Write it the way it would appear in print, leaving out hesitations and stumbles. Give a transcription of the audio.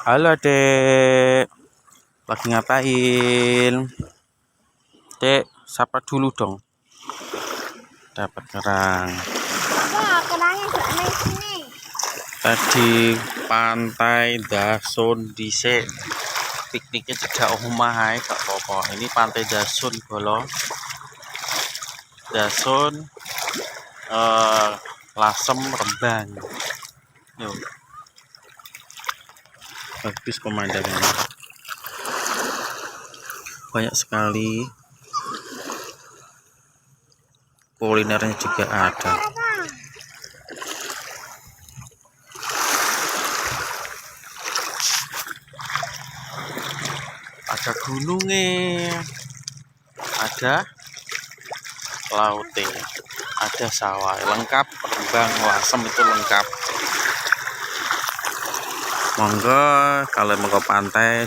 Halo Dek, lagi ngapain? Dek, sapa dulu dong. Dapat kerang. Wah, kerangnya gak main sini. Tadi pantai Dasun dhisik. Pikniknya tidak omah ae gak apa-apa. Ini pantai Dasun bolo. Dasun Lasem Rembang. Yuk. Bagus pemandangannya. Banyak sekali. Kulinernya juga ada. Ada gunungnya, ada lautnya, ada sawah, lengkap. Rembang Lasem itu lengkap. Monggo kalau mau ke pantai